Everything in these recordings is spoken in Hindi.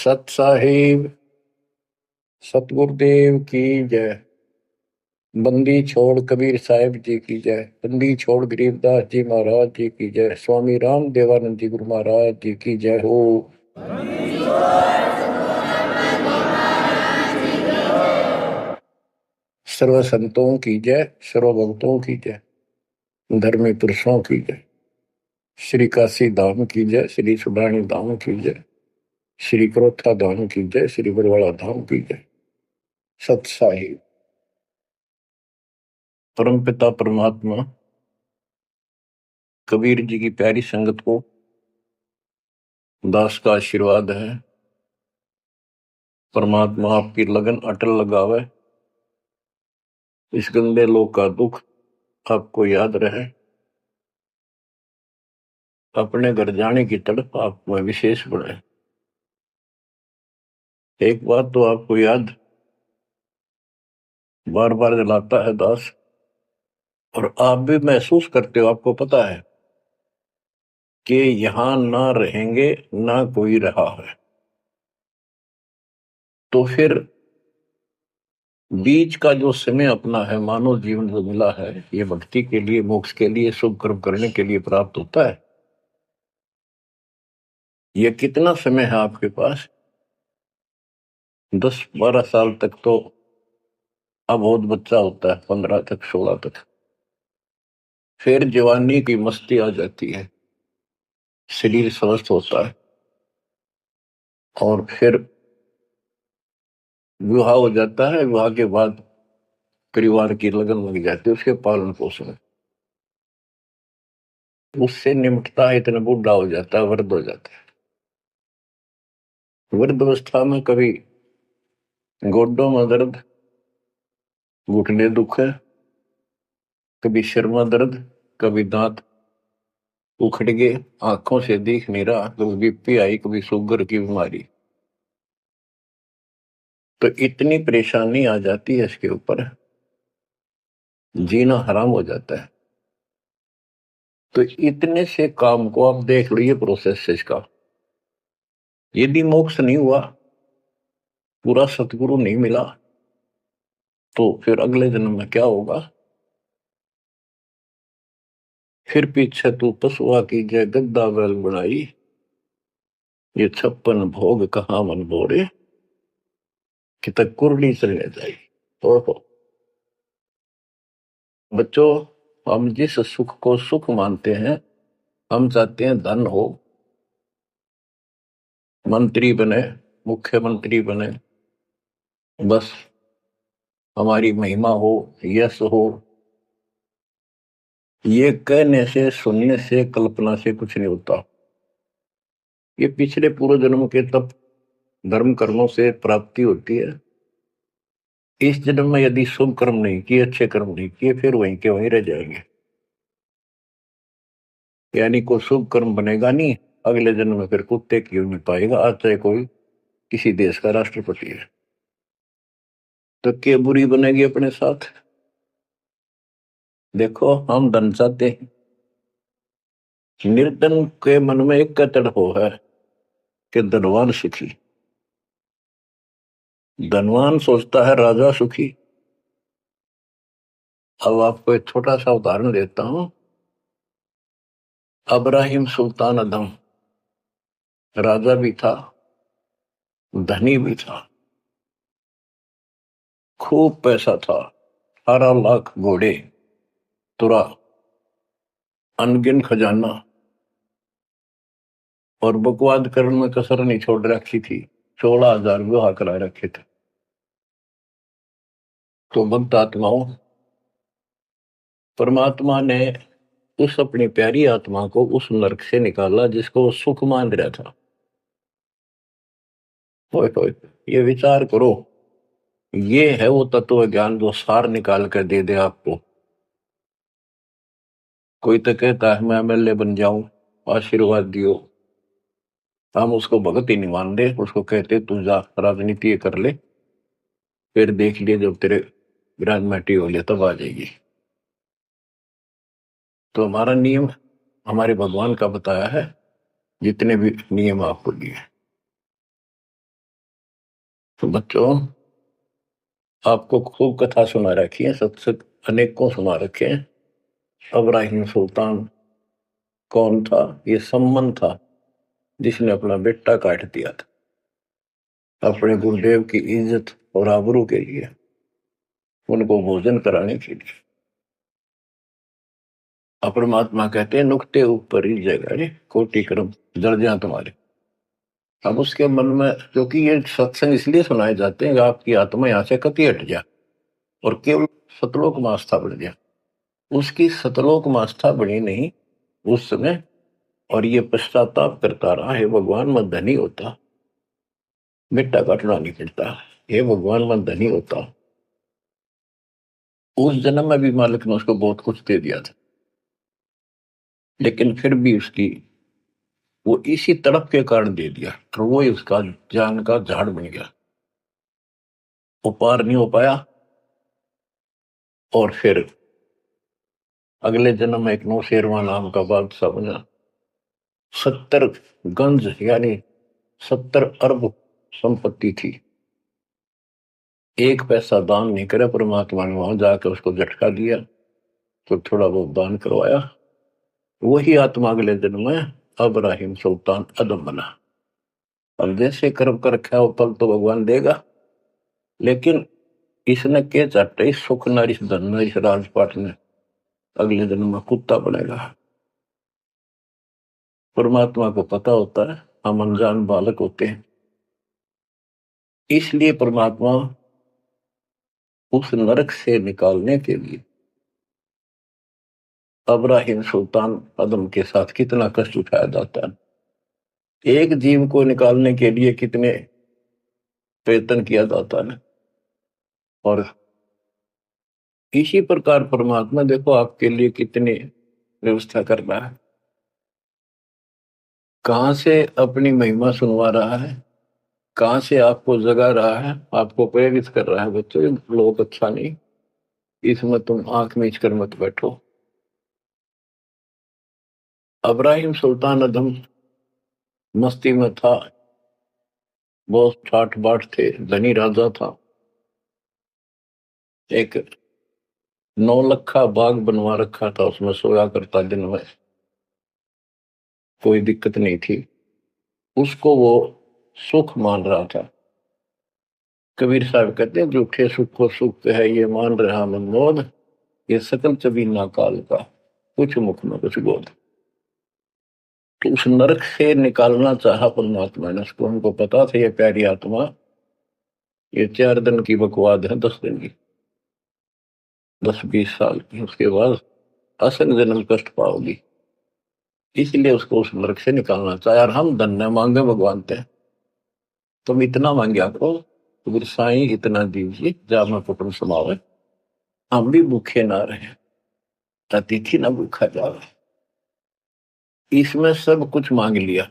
सत साहिब सतगुरुदेव की जय। बंदी छोड़ कबीर साहिब जी की जय। बंदी छोड़ गरीबदास जी महाराज जी की जय। स्वामी राम देवानंद जी गुरु महाराज जी की जय हो। सर्व संतों की जय, सर्व भक्तों की जय, धर्मी पुरुषों की जय। श्री काशी धाम की जय, श्री सुब्राणी धाम की जय, श्री क्रोथा धाम की जय, श्री बरवाड़ा धाम की जय। सत साहिब परमपिता परमात्मा कबीर जी की प्यारी संगत को दास का आशीर्वाद है। परमात्मा आपकी लगन अटल लगावे, इस गंदे लोक का दुख आपको याद रहे, अपने घर जाने की तड़प आप में विशेष बढ़े। एक बात तो आपको याद बार बार दिलाता है दास, और आप भी महसूस करते हो, आपको पता है कि यहां ना रहेंगे ना कोई रहा है, तो फिर बीच का जो समय अपना है, मानव जीवन जो मिला है, ये भक्ति के लिए, मोक्ष के लिए, शुभ कर्म करने के लिए प्राप्त होता है। ये कितना समय है आपके पास? 10-12 साल तक तो अब बहुत बच्चा होता है, 15 तक, 16 तक। फिर जवानी की मस्ती आ जाती है, शरीर स्वस्थ होता है, और फिर विवाह हो जाता है। विवाह के बाद परिवार की लगन लग जाती है, उसके पालन पोषण, उससे निमटता है, इतना बूढ़ा हो जाता है, वृद्ध हो जाता है। वृद्ध अवस्था में कभी गोड्डों में दर्द, घुटने दुख है, कभी सिर में दर्द, कभी दांत उखड़ गए, आंखों से दिख नहीं रहा, कभी बीपी आई, कभी शुगर की बीमारी, तो इतनी परेशानी आ जाती है, इसके ऊपर जीना हराम हो जाता है। तो इतने से काम को आप देख लो, ये प्रोसेस है इसका। यदि मोक्ष नहीं हुआ, पूरा सतगुरु नहीं मिला, तो फिर अगले जन्म में क्या होगा? फिर पीछे तू पशुआ की जय गद्दा बैल बनाई, ये 56 भोग कहाँ मन बोरे, कि तक कुरली चलने जाई। ओहो बच्चों, हम जिस सुख को सुख मानते हैं, हम चाहते हैं धन हो, मंत्री बने, मुख्यमंत्री बने, बस हमारी महिमा हो, यश हो। ये कहने से, सुनने से, कल्पना से कुछ नहीं होता। ये पिछले पूर्व जन्म के तप धर्म कर्मों से प्राप्ति होती है। इस जन्म में यदि शुभ कर्म नहीं किए, अच्छे कर्म नहीं किए, फिर वहीं के वहीं रह जाएंगे, यानी कोई शुभ कर्म बनेगा नहीं। अगले जन्म में फिर कुत्ते क्यों नहीं पाएगा, आज चाहे कोई किसी देश का राष्ट्रपति है, तो क्या बुरी बनेगी अपने साथ? देखो, हम धन चाहते हैं, निर्धन के मन में एक कतड़ हो है कि धनवान सुखी। धनवान सोचता है राजा सुखी। अब आपको एक छोटा सा उदाहरण देता हूं। अब्राहिम सुल्तान अदम राजा भी था, धनी भी था, खूब पैसा था, 18 लाख घोड़े, तुरा, अनगिन खजाना, और बकवाद करने में कसर नहीं छोड़ रखी थी। 16,000 विवाह करा रखे थे। तो भक्त आत्माओं, परमात्मा ने उस अपनी प्यारी आत्मा को उस नरक से निकाला जिसको वो सुख मान रहा था। होए होए, ये विचार करो, ये है वो तत्व ज्ञान जो सार निकाल कर दे दे आपको। कोई तो कहता है मैं एमएलए बन जाऊं, आशीर्वाद दियो, हम उसको भगत ही नहीं मान दे, उसको कहते तू जा राजनीति कर ले, फिर देख लिए जब तेरे ग्रेजुएटी हो लिया तब आ जाएगी। तो हमारा नियम हमारे भगवान का बताया है, जितने भी नियम आपको दिए। तो बच्चों, आपको खूब कथा सुना रखी है, सत्संग अनेकों सुना रखे हैं। इब्राहिम सुल्तान कौन था? ये सम्मन था जिसने अपना बेटा काट दिया था अपने गुरुदेव की इज्जत और आबरू के लिए, उनको भोजन कराने के लिए। परमात्मा कहते हैं नुक्ते ऊपर ही जगह कोटि कर्म दर्जा तुम्हारे। अब उसके मन में, क्योंकि ये सत्संग इसलिए सुनाए जाते हैं कि आपकी आत्मा यहां से कति हट जाए और केवल सतलोक में आस्था बढ़ जाए। उसकी सतलोक में आस्था बनी नहीं उस समय, और ये पश्चाताप करता रहा, हे भगवान मैं धनी होता, बेटा काटना नहीं पड़ता, हे भगवान मैं धनी होता। उस जन्म में भी मालिक ने उसको बहुत कुछ दे दिया था, लेकिन फिर भी उसकी वो इसी तड़प के कारण दे दिया, तो वो ही उसका जान का झाड़ बन गया, वो पार नहीं हो पाया। और फिर अगले जन्म में एक नौशेरवा नाम का बादशाह बना। 70 गंज यानी 70 अरब संपत्ति थी। एक पैसा दान नहीं करे, परमात्मा ने वहां जाकर उसको झटका दिया तो थोड़ा बहुत दान करवाया। वही आत्मा अगले जन्म में इब्राहिम सुल्तान अदम बना। अब जैसे कर्म कर रखा है वो फल तो भगवान देगा, लेकिन इसने के चाटे सुख नरिश धन नरिश राजपाट ने अगले जन्म में कुत्ता बनेगा। परमात्मा को पता होता है हम अनजान बालक होते हैं, इसलिए परमात्मा उस नरक से निकालने के लिए इब्राहिम सुल्तान अदम के साथ कितना कष्ट उठाया जाता है। एक जीव को निकालने के लिए कितने प्रयत्न किया जाता है। और इसी प्रकार परमात्मा देखो आपके लिए कितनी व्यवस्था कर रहा है, कहां से अपनी महिमा सुनवा रहा है, कहां से आपको जगा रहा है, आपको प्रेरित कर रहा है। बच्चों ये लोग अच्छा नहीं, इसमें तुम आंख मीच कर मत बैठो। इब्राहिम सुल्तान अदम मस्ती में था, बहुत ठाठ बाट थे, धनी राजा था। एक 9 लखा बाग बनवा रखा था, उसमें सोया करता दिन में, कोई दिक्कत नहीं थी उसको, वो सुख मान रहा था। कबीर साहब कहते हैं झूठे सुख को सुख है ये मान रहा मनमोद, ये सकल चबीना काल का कुछ मुख में कुछ बोध। तो उस नरक से निकालना चाहा परमात्मा ने उसको, हमको पता था ये प्यारी आत्मा ये 4 दिन की बकवाद है, 10 दिन की, 10-20 साल की, उसके बाद असन जन्म कष्ट पाओगी। इसलिए उसको उस नरक से निकालना चाहे। और हम धन्य मांगे भगवान थे, तुम इतना मांग्या करो तो साईं इतना दीजिए जा मैं कुटुंब समावे, हम भी भूखे ना रहे, अतिथि ना भूखा जावे। इसमें सब कुछ मांग लिया।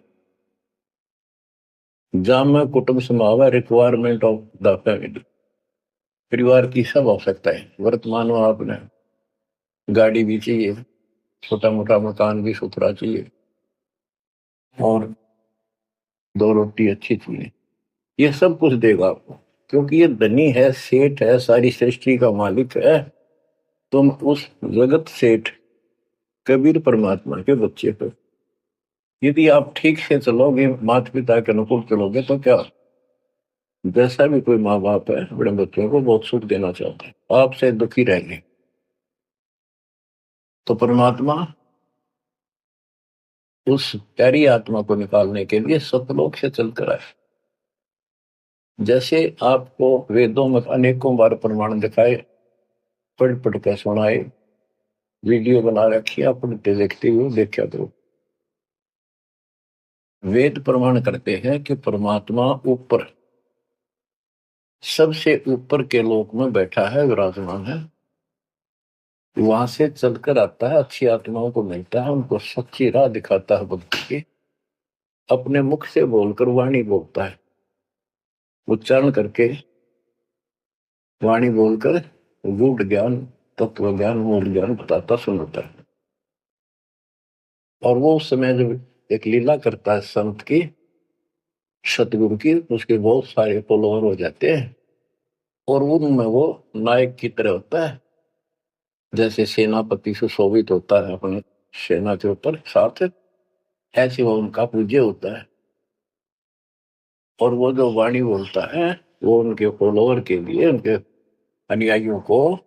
जा मैं कुटुंब समावे, रिक्वायरमेंट ऑफ द फैमिली, परिवार की सब आवश्यकता है। वर्तमान में आपने गाड़ी भी चाहिए, छोटा मोटा मकान भी सुथरा चाहिए, और 2 रोटी अच्छी चाहिए, ये सब कुछ देगा आपको, क्योंकि ये धनी है, सेठ है, सारी सृष्टि का मालिक है। तुम उस जगत सेठ कबीर परमात्मा के बच्चे हो। यदि आप ठीक से चलोगे, माता पिता के अनुकूल चलोगे, तो क्या, जैसा भी कोई माँ बाप है अपने बच्चों को बहुत सुख देना चाहता है, आपसे दुखी रहेंगे। तो परमात्मा उस प्यारी आत्मा को निकालने के लिए सतलोक से चलकर आए। जैसे आपको वेदों में अनेकों बार प्रमाण दिखाए, पढ़ पढ़ कर सुनाए, वीडियो बना रखी है, पढ़ते देखते हुए देखा करो। वेद प्रमाण करते हैं कि परमात्मा ऊपर, सबसे ऊपर के लोक में बैठा है, विराजमान है। वहां से चलकर आता है, अच्छी आत्माओं को मिलता है, उनको सच्ची राह दिखाता है भक्ति की। अपने मुख से बोलकर वाणी बोलता है, उच्चारण करके वाणी बोलकर गूढ़ ज्ञान, तत्व ज्ञान, मूल ज्ञान बताता सुनाता है। और वो उस समय जब एक लीला करता है संत की, सतगुरु की, उसके बहुत सारे फॉलोअर हो जाते हैं और उनमें वो नायक की तरह होता है, जैसे सेनापति सुशोभित होता है अपने सेना के ऊपर साथ, ऐसे वो उनका पूज्य होता है। और वो जो वाणी बोलता है वो उनके फॉलोअर के लिए, उनके अनुयायियों को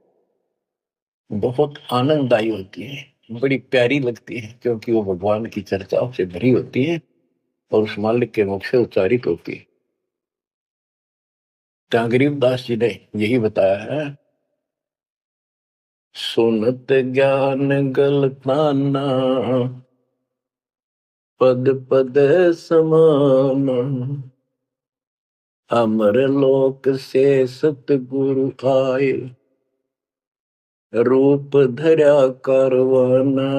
बहुत आनंददायी होती है, बड़ी प्यारी लगती है, क्योंकि वो भगवान की चर्चाओं से भरी होती है और उस मालिक के मुख से उच्चारित होती है। तो गरीबदास जी ने यही बताया है, सुनत ज्ञान गलताना, पद पद समान, अमर लोक से सतगुरु आए, रूप धरा करवाना,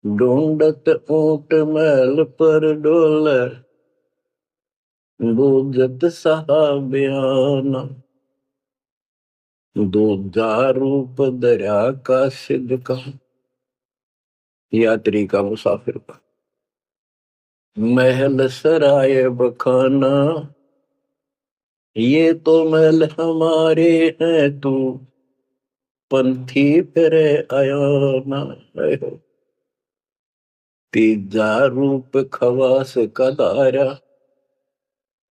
ढूंढत ऊंट मैल पर डोल, बूझत साहबियाना, दूजा रूप दरिया का सिद्ध का, यात्री का, मुसाफिर का, महल सराय बखाना, ये तो महल हमारे हैं, तू पंथी फिरे आयाना। तीजा रूप खवास का दायरा,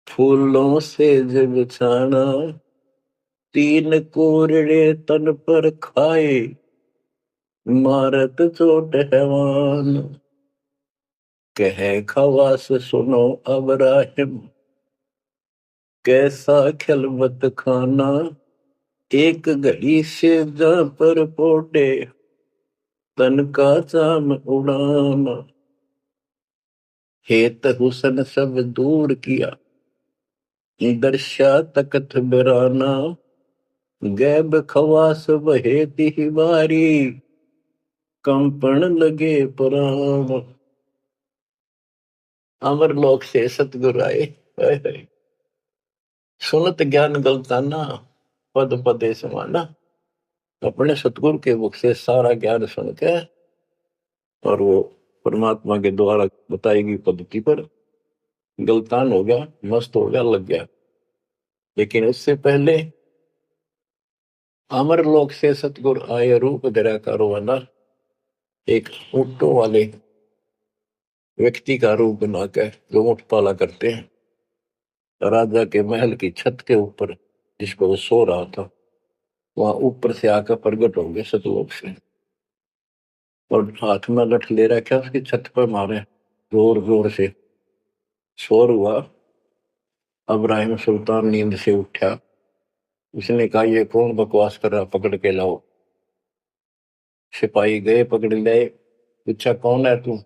फूलों से जग छाना, तीन कोरड़े तन पर खाए, मारत चोट हैवान, कहे खवास सुनो अब राहिम, कैसा खिलवत खाना, एक घड़ी से जा पर पोटे, तन का चाम उड़ाना, हेत हुसन सब दूर किया, दर्शा तकत बिराना, गैब खवास बहे ती बारी, कंपन लगे पुराण, अमर लोक से सतगुरु आए, सुनत ज्ञान गलताना, पद पदे समाना। अपने सतगुरु के मुख से सारा ज्ञान सुन के और वो परमात्मा के द्वारा बताई गई पद्धति पर गलतान हो गया, मस्त हो गया, लग गया। लेकिन उससे पहले अमर लोक से सतगुरु आए, रूप धरा करवाना, एक ऊंटों वाले व्यक्ति का रूप बनाकर जो ऊंट पाला करते हैं, राजा के महल की छत के ऊपर जिस पर वो सो रहा था, वहां ऊपर से आकर प्रकट हो गए सतलोक से और हाथ में लठ ले रखा, उसकी छत पर मारे जोर जोर से, शोर हुआ। अब्राहिम सुल्तान नींद से उठा, उसने कहा ये कौन बकवास कर रहा, पकड़ के लाओ। सिपाही गए, पकड़ लाए, पूछा कौन है तू?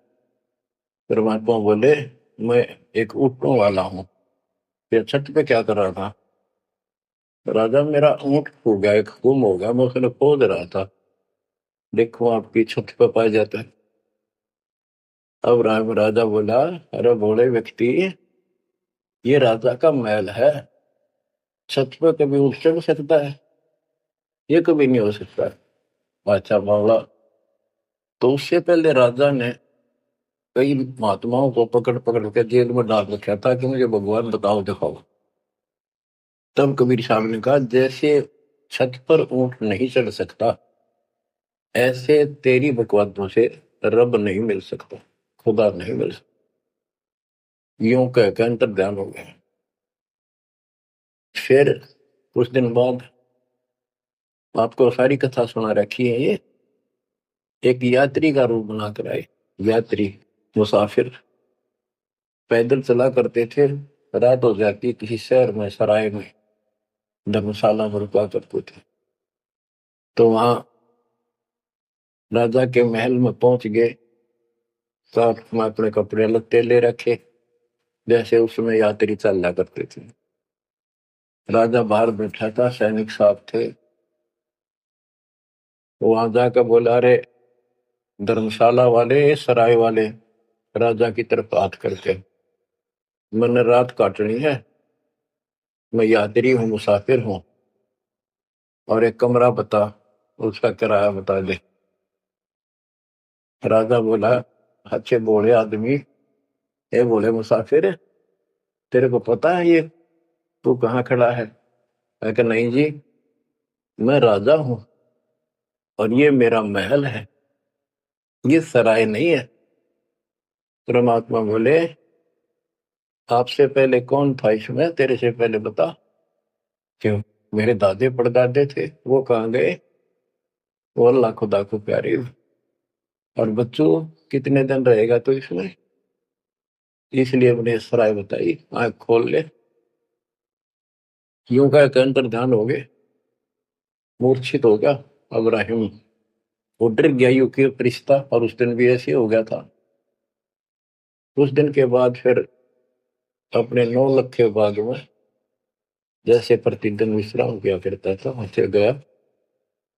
परमात्मा बोले मैं एक ऊँटों वाला हूँ। फिर छत पे क्या कर रहा था? राजा मेरा ऊँट खो गया, एक गुम हो गया, मैं उसने खोज रहा था, देखो आपकी छत पे पाया जाता है। अब राजा बोला अरे भोले व्यक्ति, ये राजा का महल है, छत पे कभी उठ चढ़ सकता है? ये कभी नहीं हो सकता। अच्छा बावला। तो उससे पहले राजा ने कई महात्माओं को पकड़ पकड़ के जेल में डाल रखा था कि मुझे भगवान बताओ दिखाओ। तब कबीर साहब ने कहा जैसे छत पर ऊंट नहीं चढ़ सकता, ऐसे तेरी बकवादों से रब नहीं मिल सकता, खुदा नहीं मिल सकता। यूं कहकर अंतर ध्यान हो गया। फिर कुछ दिन बाद आपको सारी कथा सुना रखी है, ये एक यात्री का रूप बनाकर आए। यात्री, मुसाफिर, पैदल चला करते थे, रात हो जाती किसी शहर में, सराय में, धर्मशाला में रुका करते थे। तो वहां राजा के महल में पहुंच गए, साथ में अपने कपड़े लत्ते ले रखे, जैसे उसमें यात्री चला करते थे। राजा बाहर बैठा था, सैनिक साहब थे। वहां जाकर बोला अरे धर्मशाला वाले, सराय वाले, राजा की तरफ हाथ करके, मैंने रात काटनी है, मैं यात्री हूँ, मुसाफिर हूँ, और एक कमरा बता, उसका किराया बता दे। राजा बोला अच्छे बोले आदमी, ये बोले मुसाफिर, तेरे को पता है ये तू कहाँ खड़ा है? मैं कहा नहीं जी, मैं राजा हूं और ये मेरा महल है, ये सराय नहीं है। परमात्मा बोले आपसे पहले कौन था इसमें, तेरे से पहले बता। क्यों? मेरे दादे परदादे थे, वो कहाँ गए? वो अल्लाह खुदा को प्यारे। और बच्चों कितने दिन रहेगा तो इसमें, इसलिए मैंने सराय बताई, आंख खोल ले। यूं कह के अंतर ध्यान हो गए, मूर्छित हो गया अब्राहिम। वो डर गया यू के रिश्ता, और उस दिन भी ऐसे हो गया था। उस दिन के बाद फिर अपने 9 लाख के बाग में जैसे प्रतिदिन विश्राम किया करता था वैसे गया।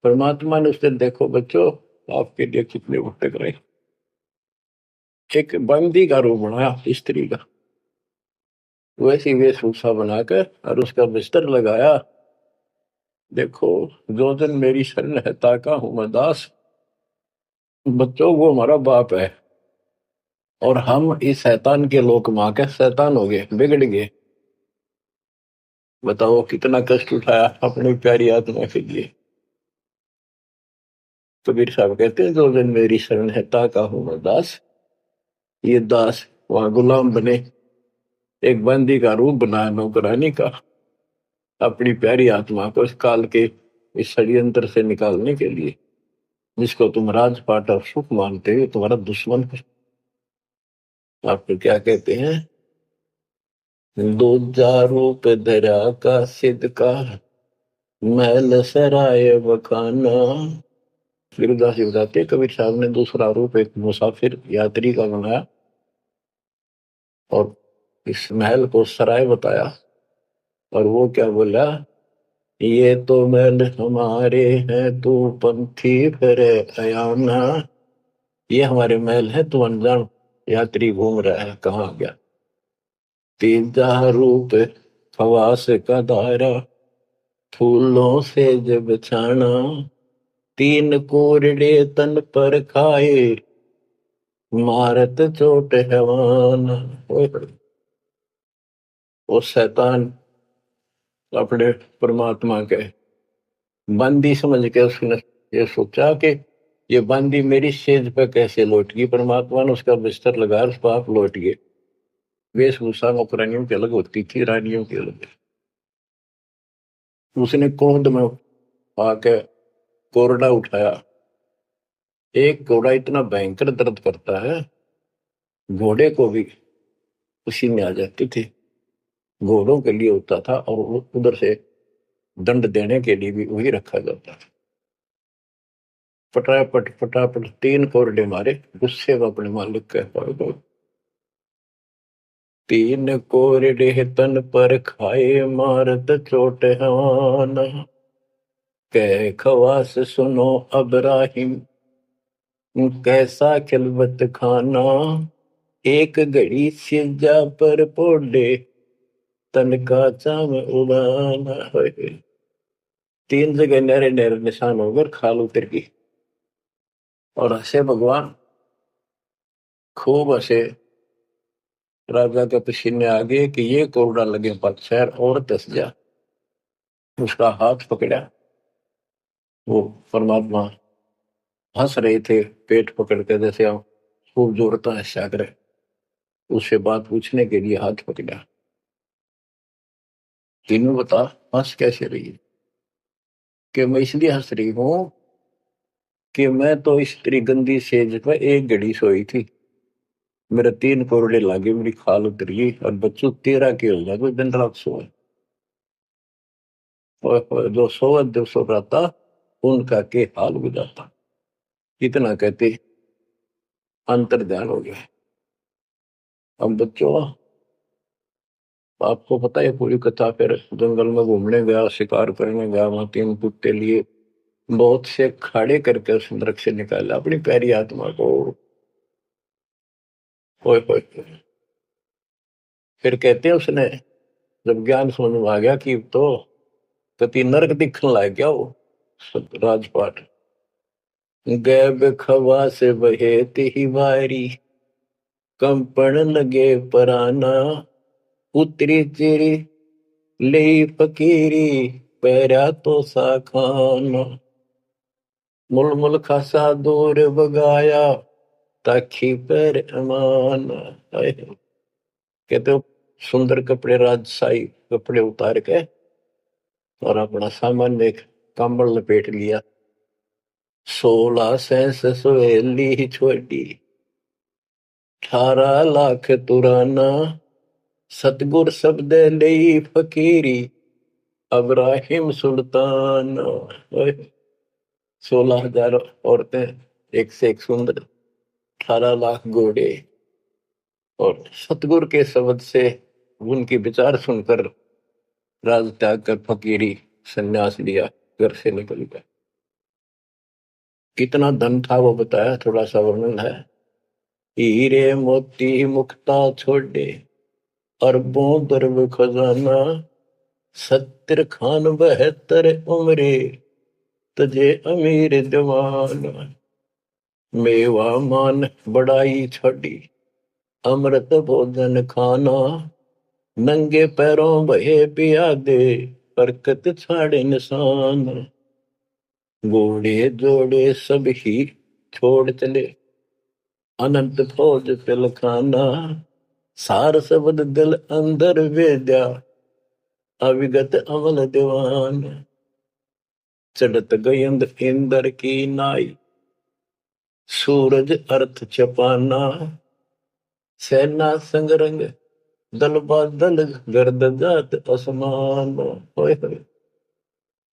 परमात्मा ने उस दिन, देखो बच्चों आपके लिए कितने भटक रहे, एक बंदी का रूप बनाया स्त्री का, वैसी वेशभूषा बनाकर और उसका बिस्तर लगाया। देखो जो दिन मेरी शरण है ताका हूं मैं दास। बच्चों वो हमारा बाप है, और हम इस शैतान के लोक मां के शैतान हो गए, बिगड़ गए। बताओ कितना कष्ट उठाया अपनी प्यारी आत्मा के लिए। कबीर साहब कहते हैं जो दिन मेरी शरण है ताका हूं मैं दास। ये दास वहां गुलाम बने, एक बंदी का रूप बनाया नौकरानी का, अपनी प्यारी आत्मा को इस काल के इस षड्यंत्र से निकालने के लिए। जिसको तुम राजपाट और सुख मानते हो तुम्हारा दुश्मन है। आपको क्या कहते हैं? दूजा रूप धरा का सिद्ध का, महल सराय बखाना। गिरदास जी बताते हैं, कबीर साहब ने दूसरा रूप एक मुसाफिर यात्री का बनाया और इस महल को सराय बताया। और वो क्या बोला, ये तो महल हमारे हैं तू पंथी फिरे अयाना। ये हमारे महल है, तू अनजान यात्री घूम रहा है, कहाँ गया? तीजा रूप खवास का दायरा, फूलों से जब छाना। तीन कोरडे तन पर खाए, मारत चोट हैवान। वो शैतान अपने परमात्मा के बंदी समझ के उसने ये सोचा कि ये बंदी मेरी सेज पे कैसे लौट गई। परमात्मा ने उसका बिस्तर लगा, उस पाप लौट गए। वेशभूषा नौकरानियों की अलग होती थी, रानियों की अलग। उसने क्रोध में आके कोरडा उठाया। एक घोड़ा इतना भयंकर दर्द करता है, घोड़े को भी उसी में आ जाती थी। घोड़ों के लिए होता था और उधर से दंड देने के लिए भी वही रखा जाता था। फटाफट फटाफट 3 कोरडे मारे, गुस्से में अपने मालिक के पास। 3 कोरडे तन पर खाए, मारत चोट हवान। कह खवास सुनो अब्राहिम, कैसा खिलवत खाना। एक घड़ी सिजा पर पोडे, तन का चाम उड़ाना। 3 जगह नहरे नहरे निशान होकर खाल उतर गई। और हंसे भगवान, खूब हंसे। राजा के पसीने आ गए कि ये कोरडा लगे पर शहर और दस जा। उसका हाथ पकड़ा, वो परमात्मा हंस रहे थे पेट पकड़ के, जैसे हम खूब जोरता है सागर। उससे बात पूछने के लिए हाथ पकड़ा। तीनों बता हंस कैसे रही है? कि मैं इसलिए हंस रही हूं कि मैं तो इस तेरी गंदी सेज पर एक घड़ी सोई थी, मेरे 3 कोरडे लागे, मेरी खाल उतरी, और बच्चों तेरा के हो गया, कोई दिन रात सोए। और जो सोवत जो सो रहता उनका के हाल गुजारता। इतना कहते अंतर ध्यान हो गया। अब बच्चों आपको पता है पूरी कथा, फिर जंगल में घूमने गया, शिकार करने गया, वहां 3 कुत्ते लिए, बहुत से खाड़े करके उस नरक से निकाला अपनी प्यारी आत्मा को। ओए होए। फिर कहते हैं उसने जब ज्ञान समझ में आ गया कि तो कति नरक दिखने लग गया वो राजपाट। गैब खवा से बहे ही वारी, कंपन लगे पराना। उतरी तेरी ले फकीरी पैरा तो सा खाना मुलमुल खासा दूर बगाया ताखी पैर अमान। कहते हो सुंदर कपड़े राजशाही कपड़े उतार के और अपना सामान एक कंबल लपेट लिया 16 सेंस सोहेली छोड़ी 18 लाख तुराना सतगुर शब्द ले फकीरी अब्राहिम सुल्तान। 16,000 औरतें एक से एक सुंदर 18 लाख घोड़े और सतगुरु के शब्द से उनकी विचार सुनकर राज त्याग कर फकीरी संन्यास लिया घर से निकल गया। कितना धन था वो बताया थोड़ा सा वर्णन है। हीरे मोती मुक्ता छोड़े अरबों दरब खजाना 70 खान 72 उम्रे तजे अमीर जवान मेवा मान बड़ाई छोड़ी अमृत भोजन खाना नंगे पैरों बहे पिया दे बरकत छाड़े निशान घोड़े जोड़े सब ही छोड़ चले अनंत फौज पिलखाना सार शब्द दिल अंदर वेद्या अविगत अमल दीवान चढ़त गयंद इंदर की नाई सूरज अर्थ छपाना सेना संगरंग दल बादल गर्द जात आसमान।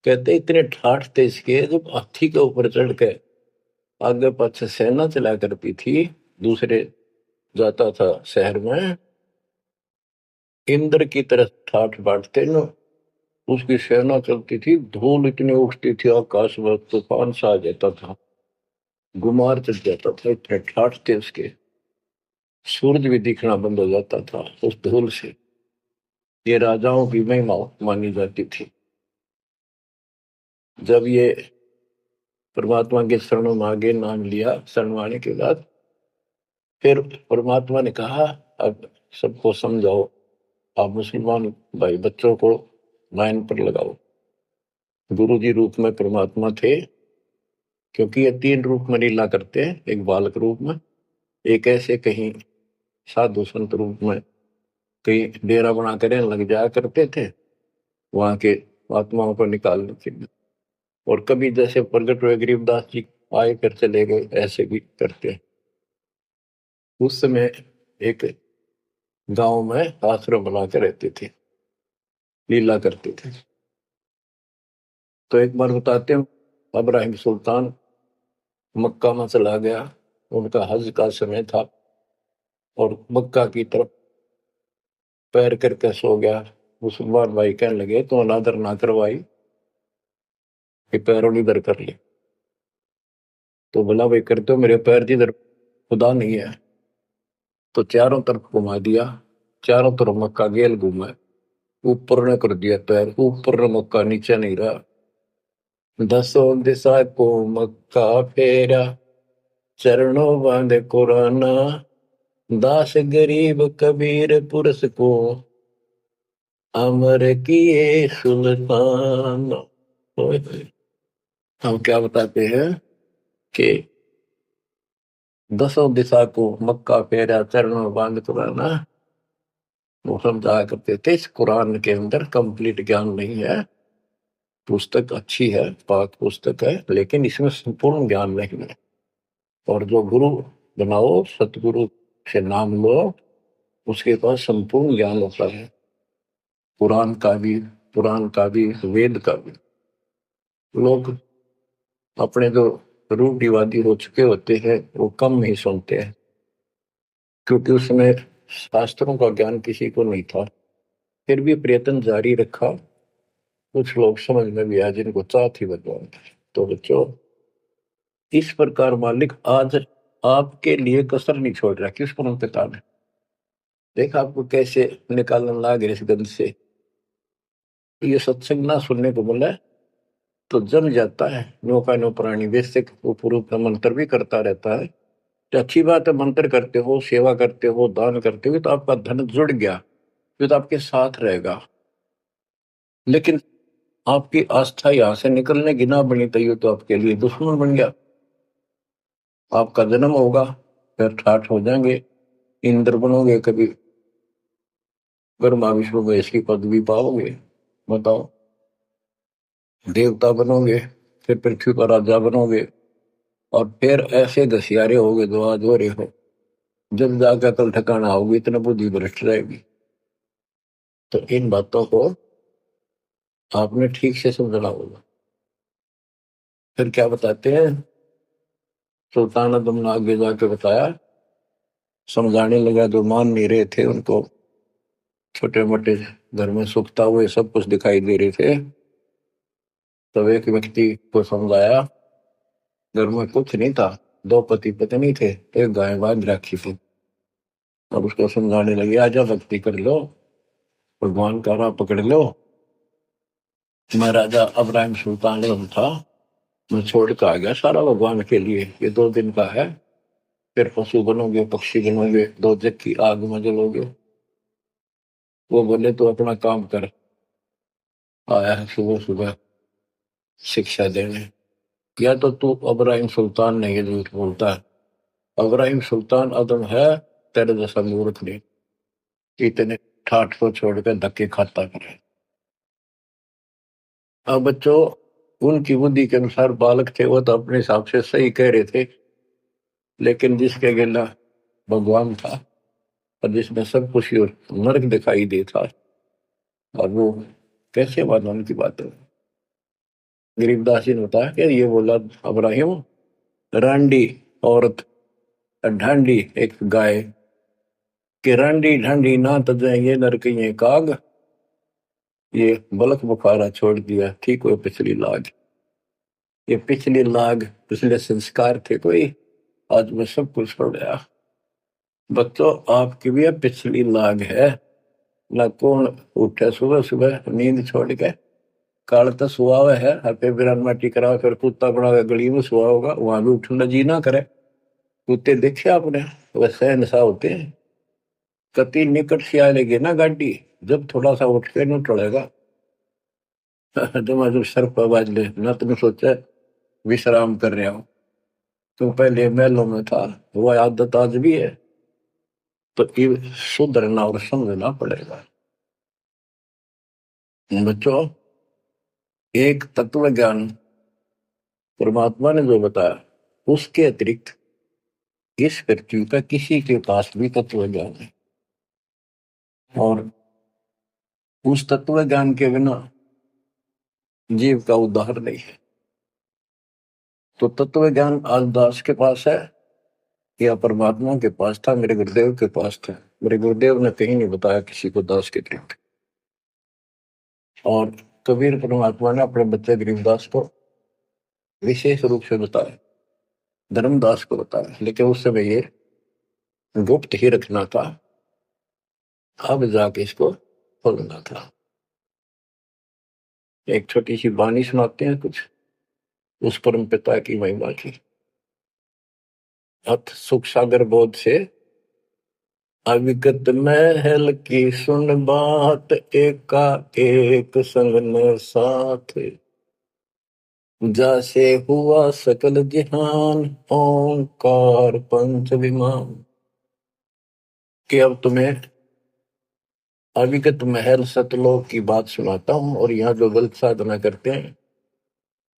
कहते इतने ठाठ थे इसके जब हाथी के ऊपर चढ़ के आगे पाछे सेना चला करती थी दूसरे जाता था शहर में इंद्र की तरह ठाठ बांटते न उसकी सेना चलती थी धूल इतनी उठती थी आकाश में तूफान सा आ जाता था गुमार चढ़ जाता था इतने ठाठ थे उसके सूरज भी दिखना बंद हो जाता था उस धूल से। ये राजाओं की महिमा मानी जाती थी। जब ये परमात्मा के शरणों में आगे नाम लिया शरण आने के बाद फिर परमात्मा ने कहा अब सबको समझाओ आप मुसलमान भाई बच्चों को लाइन पर लगाओ। गुरु जी रूप में परमात्मा थे क्योंकि ये 3 रूप में लीला करते हैं एक बालक रूप में एक ऐसे कहीं साधु संत रूप में कहीं डेरा बना कर लग जाया करते थे वहां के आत्माओं को निकालने के लिए और कभी जैसे प्रगट हुए गरीबदास जी आए कर चले गए ऐसे भी करते। उस समय एक गांव में आश्रम बना कर रहते थे लीला करते थे। तो एक बार बताते हैं अब्राहिम सुल्तान मक्का में चला गया उनका हज का समय था और मक्का की तरफ पैर करके सो गया। मुसलमान भाई कहने लगे तो अनादर ना करवाई कि पैरों इधर कर ले तो बोला भाई करते हो मेरे पैर जिधर खुदा नहीं है तो चारों तरफ घुमा दिया चारों तरफ मक्का गेल घूमा ऊपर ने कर दिया पैर ऊपर ने मक्का नीचे नहीं रहा 10 दिशा को मक्का फेरा चरणों बांधे कुराना दास गरीब कबीर पुरुष को अमर किए सुल्तान। हम क्या बताते हैं कि 10 दिशा को मक्का फेरा चरणों बांध कुराना वो समझा करते थे। इस कुरान के अंदर कंप्लीट ज्ञान नहीं है पुस्तक अच्छी है पाक पुस्तक है लेकिन इसमें संपूर्ण ज्ञान नहीं है और जो गुरु बनाओ सतगुरु से नाम लो उसके पास संपूर्ण ज्ञान होता है कुरान का भी पुराण का भी वेद का भी। लोग अपने जो रूढ़िवादी हो चुके होते हैं वो कम ही सुनते हैं क्योंकि उसमें शास्त्रों का ज्ञान किसी को नहीं था फिर भी प्रयत्न जारी रखा कुछ लोग समझ में भी आए जिनको चाह थी भगवान। तो बच्चों इस प्रकार मालिक आज आपके लिए कसर नहीं छोड़ रहा किस पर पिता ने देखा आपको कैसे निकालने लग इस गंध से। ये सत्संग ना सुनने को बोला तो जम जाता है नौका नो प्राणी वैसे वो पूर्व का मंत्र भी करता रहता है तो अच्छी बात है मंत्र करते हो सेवा करते हो दान करते हो तो आपका धन जुड़ गया जो तो आपके साथ रहेगा। लेकिन आपकी आस्था यहां से निकलने की ना बनी तो ये तो आपके लिए दुश्मन बन गया। आपका जन्म होगा, फिर ठाठ हो जाएंगे, इंद्र बनोगे, कभी ब्रह्मा विष्णु महेश की पदवी पाओगे, बताओ, देवता बनोगे, फिर पृथ्वी पर राजा बनोगे, और फिर ऐसे घसियारे होगे जो आज हो रहे हो। जब जाकर कल ठिकाना होगी, इतना बुद्धि भ्रष्ट रहेगी। तो इन बातों को आपने ठीक से समझना होगा। फिर क्या बताते हैं, सुल्तान आदम ने आगे जाके बताया, समझाने लगा, जो मान नहीं रहे थे उनको छोटे मोटे घर में सुखता हुए सब कुछ दिखाई दे रहे थे। तब एक व्यक्ति को समझाया, घर में कुछ नहीं था, दो पति पत्नी थे, एक गाय बांध रखी थी। अब उसको समझाने लगे, आजा भक्ति कर लो, भगवान का राह पकड़ लो। मैं राजा अब्राहिम सुल्तान आजम था, मैं छोड़ के आ गया सारा भगवान के लिए, ये 2 दिन का है, फिर पशु बनोगे, पक्षी बनोगे, दो जग की आग में जलोगे। वो बोले तो अपना काम कर, आया है सुबह सुबह शिक्षा देने। या तो तू अब्राहिम सुल्तान नहीं, ये झूठ बोलता है। अब्राहिम सुल्तान आदम है, तेरे जैसा मूर्ख नहीं, इतने ठाठ को छोड़कर धक्के खाता करे। अब बच्चों, उनकी बुद्धि के अनुसार बालक थे, वो तो अपने हिसाब से सही कह रहे थे, लेकिन जिसके गिला भगवान था और जिसमें सब कुछ नरक दिखाई देता, और वो कैसे माना उनकी बातें। गरीबदास जी ने बताया कि ये बोला अब्राहिम, रांडी औरत, ढांडी एक गाय, कि रांडी ढांडी ना तजे ये नरक ये काग, ये बलक बुखारा छोड़ दिया, ठीक हुए पिछली लाग। ये पिछली लाग, पिछले संस्कार थे कोई, आज मैं सब कुछ छोड़ गया। बच्चों, आपकी भी अब पिछली लाग है ना। कौन उठे सुबह सुबह नींद छोड़ के, काल तो सुआ हुआ है, हर बिरान माटी करा, फिर कुत्ता बना गली में सुआ होगा, वहां भी उठना जी ना करे। कुत्ते देखे आपने, वैसे नशा होते हैं। कति निकट से आ लेगी ना गाड़ी, जब थोड़ा सा उठ के न टलेगा। जब सर पर बाज ले ना, तुमने सोचा विश्राम कर रहे हो, तो पहले महलों में था, वो आदत आज भी है। तो ये सुधरना और समझना पड़ेगा। बच्चों, एक तत्व ज्ञान परमात्मा ने जो बताया, उसके अतिरिक्त इस पृथ्वी का किसी के पास भी तत्व ज्ञान है, और उस तत्व ज्ञान के बिना जीव का उद्धार नहीं है। तो तत्व ज्ञान आज दास के पास है या परमात्मा के पास था, मेरे गुरुदेव के पास था। मेरे गुरुदेव ने कहीं नहीं बताया किसी को दास के अतिरिक्त। और कबीर परमात्मा ने अपने बच्चे गरीबदास को विशेष रूप से बताया, धर्मदास को बताया, लेकिन उस समय ये गुप्त ही रखना था, अब जाके इसको खोलना था। एक छोटी सी वाणी सुनाते हैं कुछ उस परम पिता की महिमा की। अथ सुख सागर बोध से अविगत महल की सुन बात, एका एक संग न साथ, जैसे हुआ सकल जहान, ओंकार पंच विमान। कि अब तुम्हें अविगत महल सतलोक की बात सुनाता हूं, और यहाँ जो गलत साधना करते हैं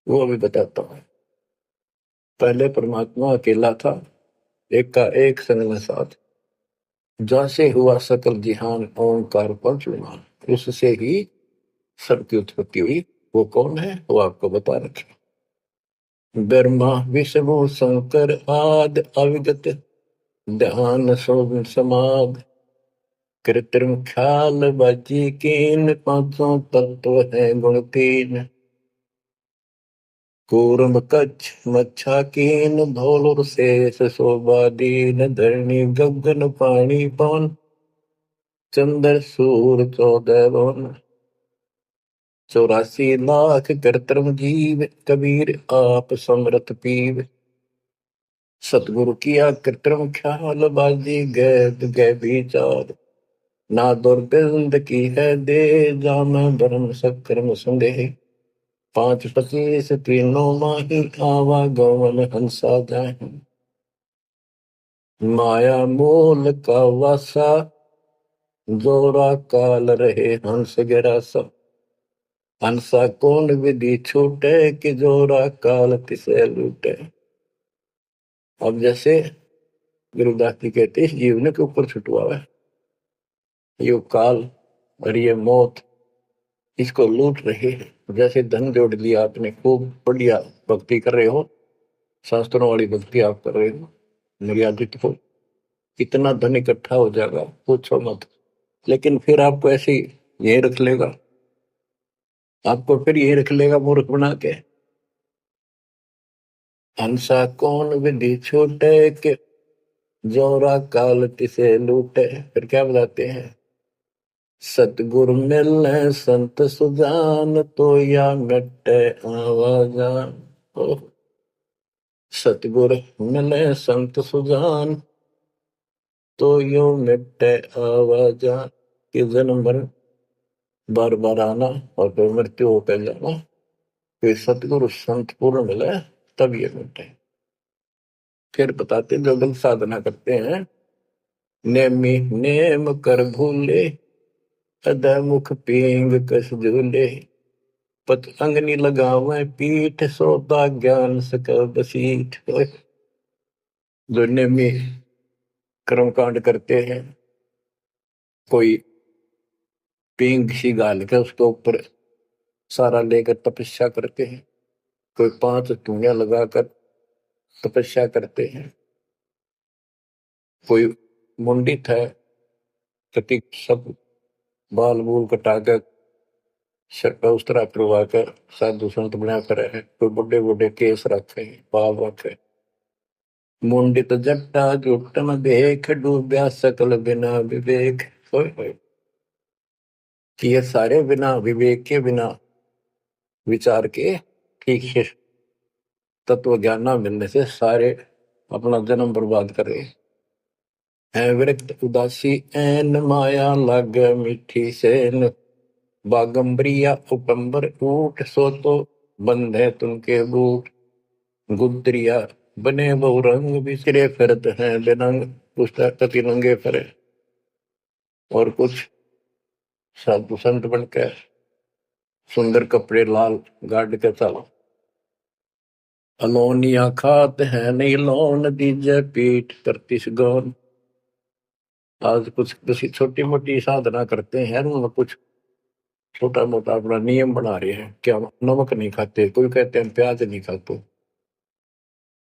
वो अभी बताता हूं। पहले परमात्मा अकेला था, एक का एक संग में साथ, जैसे हुआ सकल जिहान, ओंकार पंच विमान, उससे ही सबकी उत्पत्ति हुई। वो कौन है, वो आपको बता रखे। ब्रह्मा विष्णु शंकर आदि अविगत, ध्यान शोभ समाध, कृत्रिम ख्याल बाजी कीन, पांचों तत्व है गुण तीन। कूर्म कच्छ मच्छा कीन, धौल शेष शोभा दीन, धरणी गगन पानी पवन, चंद्र सूर 14 भवन। 84 लाख कृत्रिम जीव, कबीर आप समरथ पीव। सतगुरु किया कृत्रिम ख्याल बाजी, गैद गै विचार, ना दुर्गंध की है दे, जाम भरम सकर्म संदेह। 5 25 तीनों माही, आवा गौवन हंसा जाए। माया मूल का वासा, जोरा काल रहे हंस गिरासा। हंसा कौन विधि छूटे, कि जोरा काल तिसे लूटे। अब जैसे गुरुदास जी कहते हैं, इस जीवन के ऊपर छुटवा है ये काल और ये मौत, इसको लूट रहे हैं। जैसे धन जोड़ लिया आपने, खूब बढ़िया भक्ति कर रहे हो, शास्त्रों वाली भक्ति आप कर रहे हो, मर्यादित हो, कितना धन इकट्ठा हो जाएगा पूछो मत। लेकिन फिर आपको ऐसे यही रख लेगा, आपको फिर यही रख लेगा मूर्ख बना के। हंसा कौन विधि छूटे, के जोरा काल तिसे लूटे। फिर क्या बताते हैं, सतगुरु मिलने संत सुजान, तो या मिटे आवाजान। सतगुरु मिले संत सुजान, तो यो मिटे आवाजान। कि जन्म मरण बार बार आना और फिर मृत्यु होकर जाना, फिर सतगुरु संत पूर्ण मिले तब ये मिटे। फिर बताते जो लोग साधना करते हैं, नेमी नेम कर भूले, अधमुख पींग कस झूले। पतंगनी लगावे पीठ, सोता ज्ञान सकल बसीठ। जो नेमी कर्म कांड करते हैं, कोई पींग सी गाल के उसके ऊपर सारा लेकर तपस्या करते हैं, कोई 5 धूनिया लगाकर तपस्या करते हैं, कोई मुंडित है, कति सब बाल बूल कटाकर शर्ट उस तरह करवा कर साधु संत बना कर है, कोई बड़े बड़े केस रखे, बाल रखे। मुंडित जट्टा जुटन देख, डूब्या सकल बिना विवेक। होय होय। कि ये सारे बिना विवेक के, बिना विचार के, ठीक है, तत्व ज्ञान ना मिलने से सारे अपना जन्म बर्बाद कर रहे हैं। विरक्त उदासी ऐन, माया लग मीठी सेन। बागंबरिया उपंबर ऊट, सो तो बंधे तुमके बूट। गुदरिया बने बहु रंग, बिसरे फिरत हैं बेनंग। पुस्तक कति नंगे फिरे। और कुछ साधु संत बनकर सुंदर कपड़े लाल गाड़ के चलो। अलोनिया खात है नहीं लोन, दीजे पीठ करतीस गौन। आज कुछ किसी छोटी मोटी साधना करते हैं, उनमें कुछ छोटा मोटा अपना नियम बना रहे हैं, क्या नमक नहीं खाते, कोई कहते हैं प्याज नहीं खाते।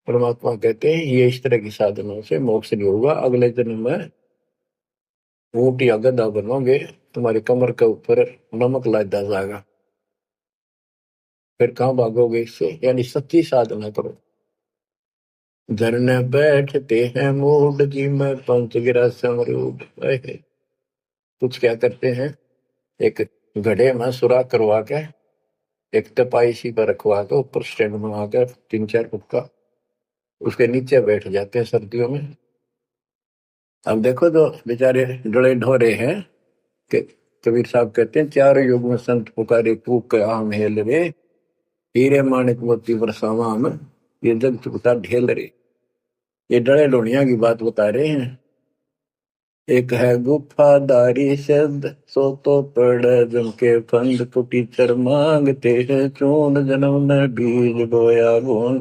परमात्मा कहते हैं ये इस तरह की साधनों से मोक्ष नहीं होगा, अगले जन्म में ऊंट या गधा बनोगे, तुम्हारी कमर के ऊपर नमक लादा जाएगा। फिर कहां भागोगे इससे, यानी सच्ची साधना करो। झरने बैठते हैं मूड, जी में पंच गिरा समरूड। कुछ क्या करते हैं, एक घड़े में सुराख करवा के, एक तपाई सी पर रखवा के, ऊपर स्टैंड बना कर 3 4 फुट का, उसके नीचे बैठ जाते हैं सर्दियों में। अब देखो जो बेचारे डले ढोरे हैं, कि कबीर साहब कहते हैं, 4 युग में संत पुकारे, कूक आम हेल रे। हीरे माणिक मोती बरसावा में, ये जग चुकता ढेल रे। ये डले ढोनिया की बात बता रहे हैं। एक है गुफादारी शब्द, सो तो पड़ जम के फंद। कुटीचर मांगते हैं चून, जन्म ने बीज बोया गुण।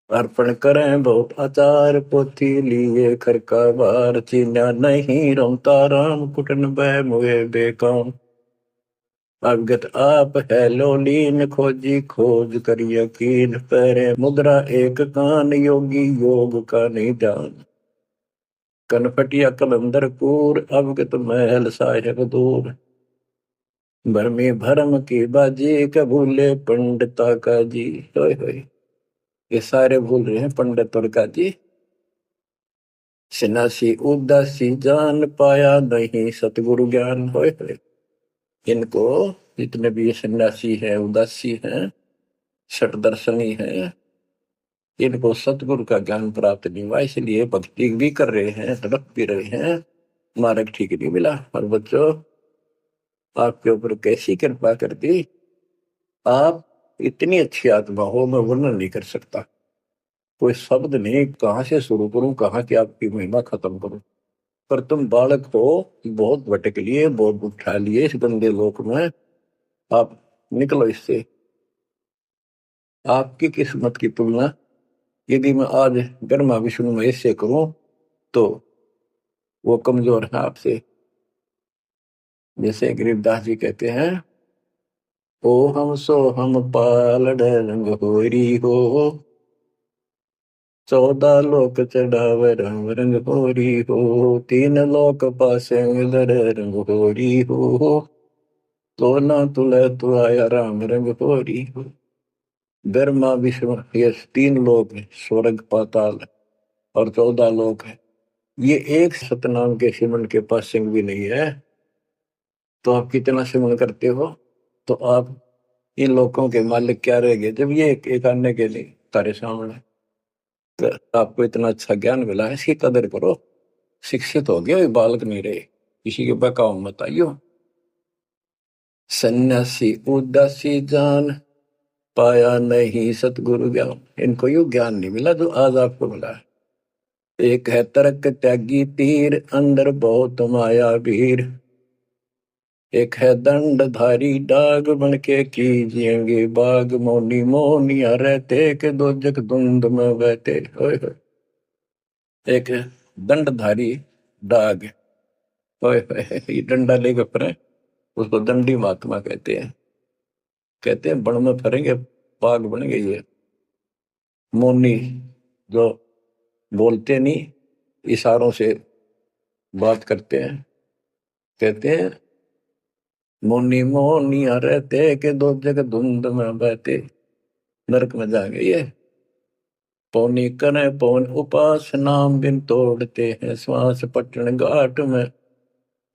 अर्पण करें बहुत आचार, पोथी लिए खर का बार। चीन्या नहीं रमता राम, कुटन बह मुए बेकाम। अवगत आप है लोलीन, खोजी खोज कर यकीन। पैरे मुद्रा एक कान, योगी योग का नहीं ध्यान। कनपटिया कलंदर कूर, अवगत महल साहेब दूर। भरमी भरम की बाजी, कबूले पंडिता का जी। होय होय। ये सारे भूल रहे हैं पंडित और का जी। सन्यासी उदासी जान, पाया नहीं सतगुरु ज्ञान। होय होय। इनको जितने भी ये सन्यासी हैं, उदासी हैं, शट दर्शनी हैं, इनको सतगुरु का ज्ञान प्राप्त नहीं हुआ, इसलिए भक्ति भी कर रहे हैं, तड़प भी रहे हैं, मार्ग ठीक नहीं मिला। और बच्चों, आपके ऊपर कैसी कृपा कर दी, आप इतनी अच्छी आत्मा हो, मैं वर्णन नहीं कर सकता। कोई शब्द नहीं, कहाँ से शुरू करूं, कहाँ की आपकी महिमा खत्म करूं। पर तुम बालक हो, बहुत भटक लिए, बहुत उठा लिए इस गंदे लोक में, आप निकलो इससे। आपकी किस्मत की तुलना यदि मैं आज ब्रह्मा विष्णु महेश से करूं तो वो कमजोर है आपसे। जैसे गरीबदास जी कहते हैं, ओ हम सो हम पालड़ रंग होरी हो, 14 लोक चढ़ावे रंग रंग होरी हो, 3 लोक पासे दर रंग होरी हो, तो ना तुले तु आया राम रंग होरी हो। ब्रह्मा विष्णु ये 3 लोक है, स्वर्ग पाताल और 14 लोक है। ये एक सतनाम के सिमरन के पास सिंह भी नहीं है, तो आप कितना सिमरन करते हो, तो आप इन लोगों के मालिक क्या रह गए जब ये एक आने के लिए तारे सामने। तो आपको इतना अच्छा ज्ञान मिला है, इसकी कदर करो। शिक्षित हो गए, बालक नहीं रहे, किसी के बहकाव मत आइयो। सन्यासी उदासी जान, पाया नहीं सतगुरु ज्ञान। इनको यू ज्ञान नहीं मिला जो आज आपको मिला है। एक है तर्क त्यागी तीर, अंदर बहुत माया भीर। एक है दंडधारी डाग, बन के कीजिएंगे बाग। मौनी मौनिया रहते के दो जग धुंध में बहते। ओए होए। एक है दंडधारी डाग, ओए होए, ये डंडा लेकर फिरे, उसको दंडी महात्मा कहते हैं। कहते हैं बन में फरेंगे, बाग बनेंगे ये। मौनी, जो बोलते नहीं, इशारों से बात करते हैं। कहते हैं मौनी मौनिया रहते के दो जग धुंध में बहते। नरक में जाएंगे ये। पौनी करे पौन उपास, नाम बिन तोड़ते हैं श्वास। पटन घाट में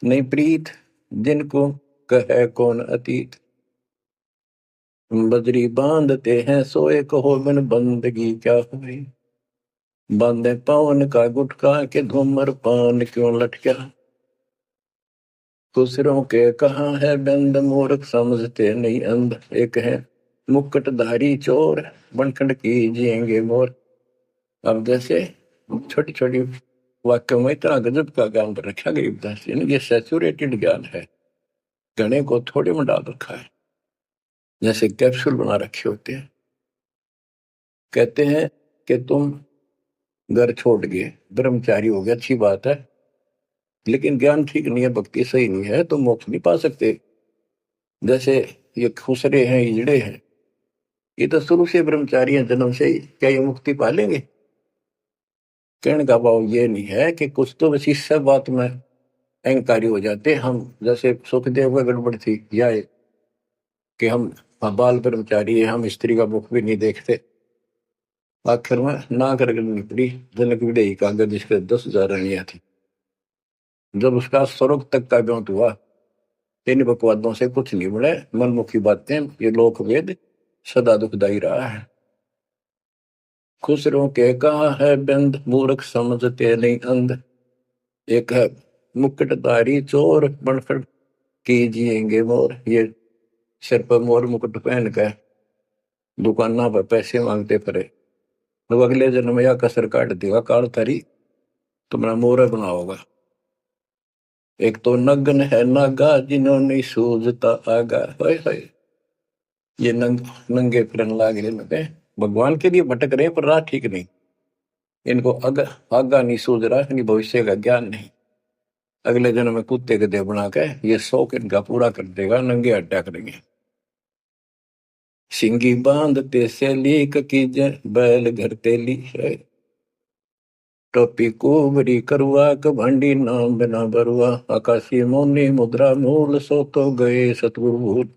नहीं प्रीत, जिनको कहे कौन अतीत। बजरी बांधते हैं सोए, कहो बिन बंदगी क्या हुई। बांधे पवन का गुटका के धूमर पान क्यों लटका। दूसरों के कहाँ है बंद, मूर्ख समझते नहीं अंध। एक है मुकुटधारी चोर, बनखंड कीजिएंगे मोर। अब जैसे छोटी छोटी वाक्य में इतना गजब का ज्ञान पर रखा गरीबदास जी ने, ये सैचुरेटेड ज्ञान है, गणे को थोड़े में डाल रखा है, जैसे कैप्सूल बना रखे होते हैं। कहते हैं कि तुम घर छोड़ गए, ब्रह्मचारी हो गया, अच्छी बात है, लेकिन ज्ञान ठीक नहीं है, भक्ति सही नहीं है, तो मोक्ष नहीं पा सकते। जैसे ये खुसरे हैं, इजड़े हैं, ये तो शुरू से ब्रह्मचारी हैं, जन्म से ही, क्या ये मुक्ति पा लेंगे। कहने का भाव ये नहीं है कि कुछ तो बस इस सब बात में अहंकारी हो जाते हम। जैसे सुखदेव का गड़बड़ थी या कि हम बाल ब्रह्मचारी है, हम स्त्री का मुख भी नहीं देखते। आखिर में ना कर निकली जनक विदेही कागज, जिसके 10,000 रानियां थी। जब उसका स्वर्ग तक का ब्योंत हुआ, इन बकवादों से कुछ नहीं मिले, मनमुखी बातें, ये लोक वेद सदा दुखदाई रहा है। खुसरों के कहा है बंद, मूर्ख समझते नहीं अंध। एक है मुकुटधारी चोर, बनखड़ कीजिएंगे मोर। ये सिर पर मोर मुकुट पहन कर दुकाना पर पैसे मांगते फिरे, तो अगले जन्म में या कसर काट देगा काल थारी, तुम्हारा मोर बनाओगा। एक तो नग्न है नागा, जिन्होंने सूझता आगा। हाय हाय, ये नंगे फिरन लाग रहे लगे, भगवान के लिए भटक रहे पर राह ठीक नहीं। इनको आगा नहीं सूझ रहा, इनकी भविष्य का ज्ञान नहीं। अगले जन्म में कुत्ते गधे बना के ये शौक इनका पूरा कर देगा, नंगे हड्डा करेंगे। सिंगी बांधते से लीक कीजे, बैल घर तेली है। टोपी कुबरी करुआ, कभंडी नाम बिना बरुआ। आकाशी मोनी मुद्रा मूल, सो तो गए सतगुरु भूल।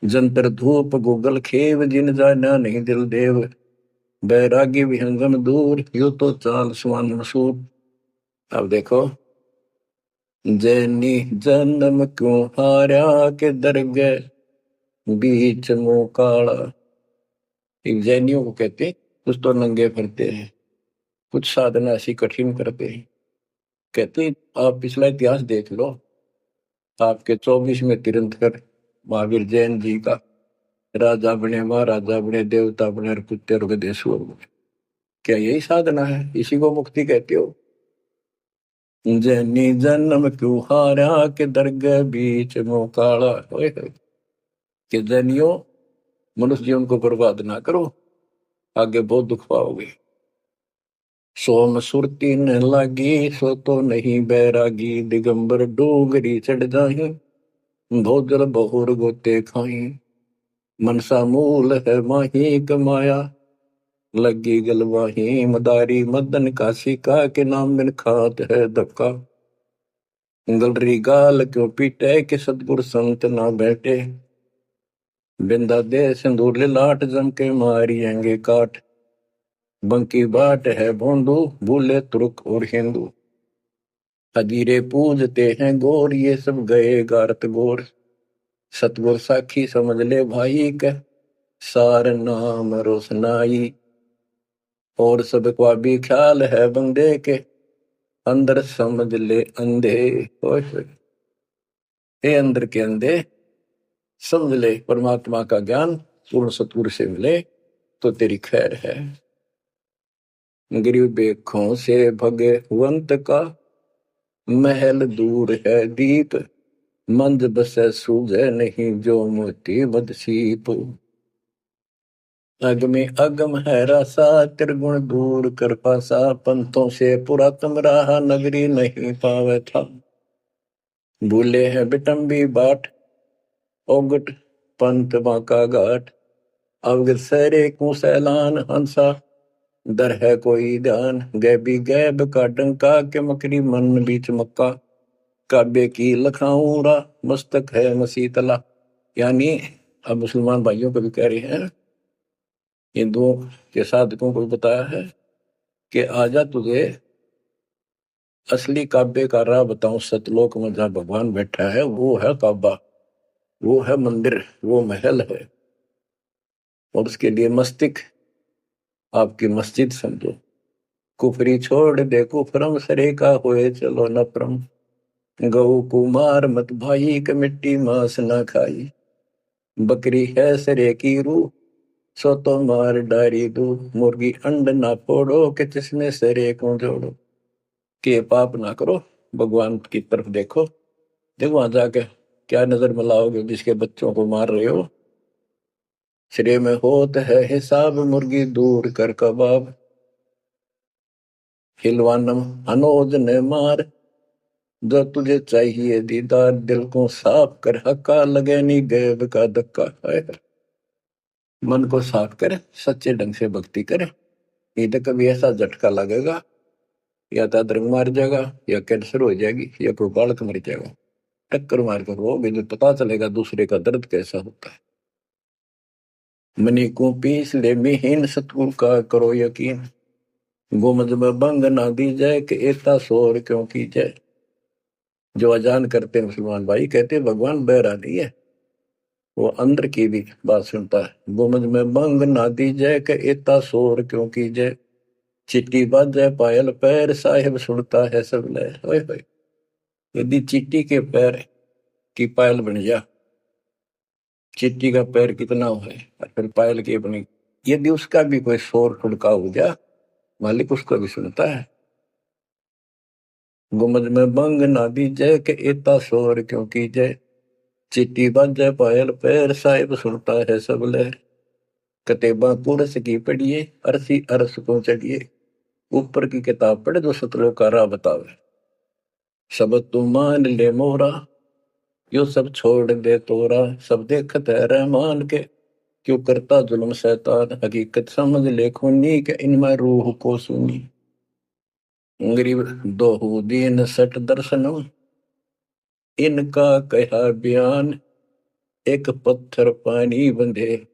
जंतर धूप गूगल खेव, जिन जाना नहीं दिल देव। बैरागी विहंगम दूर, यू तो चाल सुवन मसूर। अब देखो, जैनी जन्म क्यों हारा, के दरगह बीच मुंह काला। एक जैनियों को कहते हैं, कुछ तो नंगे फिरते हैं, कुछ साधना ऐसी कठिन करते हैं। कहते आप पिछला इतिहास देख लो, आपके 24 में तीर्थंकर महावीर जैन जी का राजा बने, महाराजा बने, देवता बने और कुत्ते और गधेश्वर बने। क्या यही साधना है? इसी को मुक्ति कहते हो? जैनी जन्म क्यों हारा के दरगह बीच मोकाला। कि जैनियों, मनुष्य जीवन को बर्बाद ना करो, आगे बहुत दुख पाओगे। सोम सुरती न लागी, सो तो नहीं बैरागी, दिगंबर डोगरी चढ़ जाही, भोजल बहुर गोते खाई, मनसा मूल है माही कमाया, लगी गलवाही मदारी, मदन काशी का के नाम बिन खात है धक्का, गलरी गाल क्यों पीटे के सतगुर संत ना बैठे, बिंदा दे सिंदूर लाट जम के मारियेंगे काट, बंकी बाट है भोंदू, भूले तुर्क और हिंदू, हजीरे पूजते हैं गोर, ये सब गए गारत गोर, सतगुर साखी समझ ले भाई के, सार नाम रोशनाई, और सबका भी ख्याल है बंदे के, अंदर समझ ले अंधे। हे अंदर के अंधे, समझ ले परमात्मा का ज्ञान पूर्ण सतगुरु से मिले तो तेरी खैर है। गिरि बेखों से भगवंत का, महल दूर है दीप, मंद बसे सूझे नहीं जो मोती मद सीप, अगमे अगम है रासा, त्रिगुण दूर कर पासा, पंथों से पुरातम रहा, नगरी नहीं पावे था, भूले हैं बिटम्बी बाट, ओगट पंथ बांका घाट, अवगत सरे को सैलान हंसा, दर है कोई ध्यान, गैबी गैब का डंका, के मकरी मन बीच मक्का, काबे की लखाऊरा, मस्तक है मसीतला। यानी अब मुसलमान भाइयों को भी कह रहे हैं, हिंदुओं के साधकों को बताया है कि आजा तुझे असली काबे का राह बताऊं, सतलोक में जहां भगवान बैठा है वो है काबा, वो है मंदिर, वो महल है, और उसके लिए मस्तिक आपकी मस्जिद समझो। कुफरी छोड़ दे कुफरम, सरे का होए चलो न परम, गौ कुमार मत भाई के मिट्टी मांस न खाई, बकरी है सरे की रूह, सो तो मार डारी दू, मुर्गी अंड ना फोड़ो के जिसमें सरे को जोड़ो। के पाप ना करो, भगवान की तरफ देखो, देखो वहां जाके क्या नजर मिलाओगे जिसके बच्चों को मार रहे हो। श्रेय में होत है हिसाब, मुर्गी दूर कर कबाब, हिलवानम अनोज ने मार, जो तुझे चाहिए दीदार, दिल को साफ कर हक्का, लगे नहीं गैब का धक्का। मन को साफ कर, सच्चे ढंग से भक्ति करे, नहीं तो कभी ऐसा झटका लगेगा, या तो अदरक मार जाएगा, या कैंसर हो जाएगी, या कोई बालक मर जाएगा, टक्कर मार कर वो भी पता चलेगा दूसरे का दर्द कैसा होता है। मनी को पीस ले मिहीन, सतगुरु का करो यकीन, गोमज में बंग ना दी जाए, कि एता शोर क्यों की जाए। जो अजान करते हैं मुसलमान भाई, कहते हैं भगवान बहरा नहीं है, वो अंदर की भी बात सुनता है। गोमज में बंग ना दी जाए, कि एता शोर क्यों की जाए, चिट्टी बाजे पायल पैर, साहिब सुनता है सब लय। होए होए, यदि चिट्टी के पैर की पायल बन जा, चिट्टी का पैर कितना है और फिर पायल की बनी, यदि उसका भी कोई शोर खुड़का हो जा, मालिक उसको भी सुनता है। गुमज में बंग ना दी जय, के इतना शोर क्यों की जय, चिट्टी बाजे पायल पैर, साहिब सुनता है सब लहर। कतेबा कुरस की पढ़िए, अरसी अरस को चढ़िए, ऊपर की किताब पढ़े जो सतलों का राह बतावे। सब तू मान ले मोरा, यो सब छोड़ दे तोरा, सब देखत है रहमान के, क्यों करता जुल्म शैतान, हकीकत समझ ले खूनी, के इनमें रूह को सुनी। गरीब दोहूदीन सट दर्शनम, इनका कहा बयान, एक पत्थर पानी बंधे,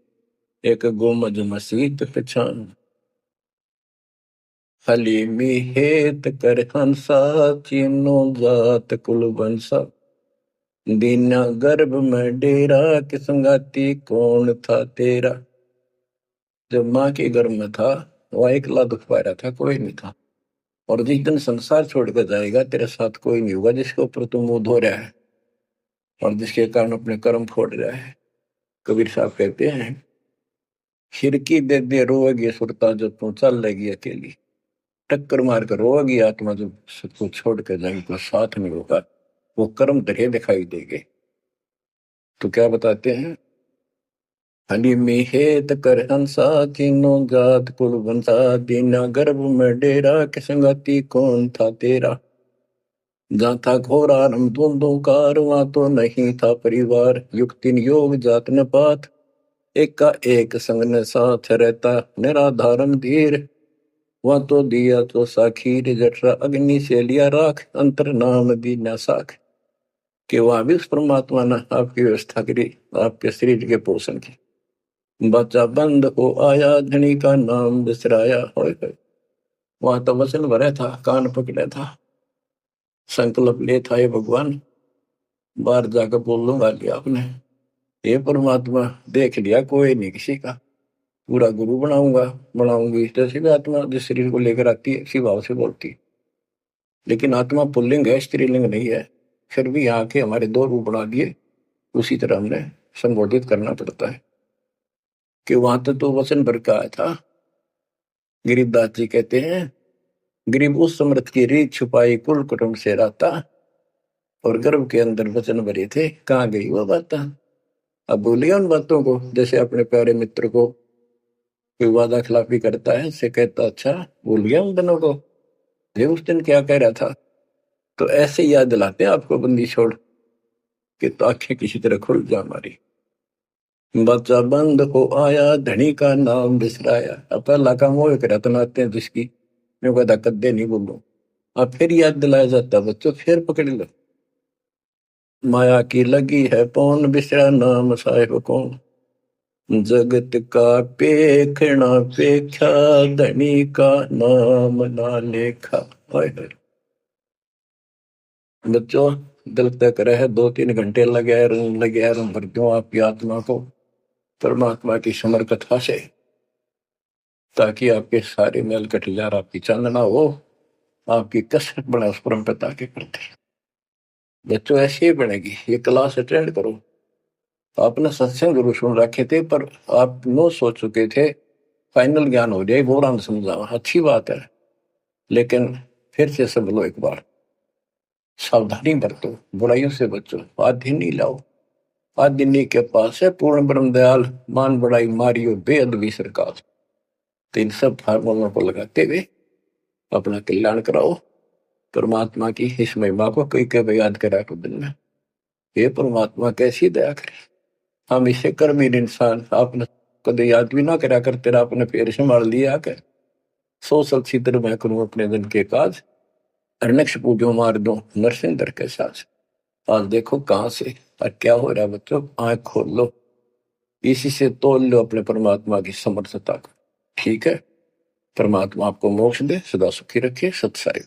एक गुमज मसीत पहचान। हलीमी हेत कर हंसा, चीनो जात कुल बंसा, दीना गर्भ में डेरा, कि संगाती कौन था तेरा। जब माँ के गर्भ में था वह अकेला दुख पा रहा था, कोई नहीं था, और जिस दिन संसार छोड़कर जाएगा तेरे साथ कोई नहीं होगा जिसके ऊपर तू मुंह धो रहा है और जिसके कारण अपने कर्म फोड़ रहा है। कबीर साहब कहते हैं, खिड़की दे दे रोएगी सुरता जो तू चल लेगी अकेली। टक्कर मार कर रोएगी आत्मा जो सबको छोड़ कर जाएगी, तो साथ नहीं होगा, वो कर्म तेरे दिखाई देंगे। तो क्या बताते हैं, हनी मिहेत कर हंसा तीनों जात कुल बंसा दीना गर्भ में डेरा के संगति कौन था तेरा। जहाँ था घोर आरंभ धुंधुकार वहां तो नहीं था परिवार। युक्तिन योग जात न पात एक का एक संग न साथ रहता निराधारम धीर। वहां तो दिया तो साखीर जठरा अग्नि से लिया राख अंतर नाम दीना साख। कि वहां भी उस परमात्मा ने आपकी व्यवस्था करी आपके शरीर के पोषण की। बच्चा बंद हो आया धनी का नाम बिसराया। वहां तो वचन भरा था, कान पकड़ा था, संकल्प ले था, ये भगवान बाहर जाकर बोल लूंगा लिया आपने। ये परमात्मा देख लिया कोई नहीं किसी का, पूरा गुरु बनाऊंगा बनाऊंगी। जैसे भी आत्मा जिस शरीर को लेकर आती है इसी भाव से बोलती है, लेकिन आत्मा पुल्लिंग है स्त्रीलिंग नहीं है। फिर भी यहाँ के हमारे दो रूप बना दिए, उसी तरह हमने संबोधित करना पड़ता है। कि वहां तो वचन भर का आया था। गिरिदास जी कहते हैं, गरीब उस समृद्ध की रीत छुपाई कुल कुटुंब से राता। और गर्भ के अंदर वचन भरे थे, कहाँ गई वो बात। अब भूलिए उन बातों को। जैसे अपने प्यारे मित्र को कोई वादा खिलाफी करता है, से कहता अच्छा भूल गया उन दिनों को, ये उस दिन क्या कह रहा था। तो ऐसे याद दिलाते हैं आपको बंदी छोड़ के, तो आंखें किसी तरह खुल जा हमारी। बच्चा बंद हो आया धनी का नाम बिसराया। अब पहला काम वो रतनाते हैं जिसकी मैं कहता कद्दे नहीं बोलूं। अब फिर याद दिलाया जाता बच्चों, फिर पकड़ लो। माया की लगी है पौन बिसरा नाम साहिब कौन। जगत का पेखना पेख्या धनी का नाम ना लेखा। बच्चों दिल तक रहे 2-3 घंटे लगे भर दूं आपकी आत्मा को परमात्मा की समर कथा से, ताकि आपके सारे मेल कट जाए, आपकी चांदना हो, आपकी कसरत बने उस परम पिता के प्रति। बच्चों ऐसे ही बनेगी। ये क्लास अटेंड करो। आपने सत्संग गुरु सुन रखे थे पर आप नो सोच चुके थे फाइनल ज्ञान हो जाए गौरान समझा, अच्छी बात है, लेकिन फिर से सब लो एक बार। सावधानी बरतो, बुराइयों से बचो, आदि नहीं लाओ। आदि के पास है पूर्ण ब्रह्म दयाल, मान बड़ाई मारियो बेअद भी सरकार। तो इन सब फार्मूलों को लगाते हुए अपना कल्याण कराओ। परमात्मा की इस महिमा को कई कई याद करा को दिन में, ये परमात्मा कैसी दया करे। हम इसे कर्मीन इंसान आपने कदे याद भी ना करा कर, तेरा अपने पैर से मार लिया कर। सो सल छिद्र मैं करूं अपने दिन के काज, अरनक्ष पूजो मार दो नरसिंदर के साथ। आज देखो कहां से और क्या हो रहा है बच्चों, आंख खोल लो, इसी से तोल लो अपने परमात्मा की समर्थता को। ठीक है, परमात्मा आपको मोक्ष दे, सदा सुखी रखे। सत्साई।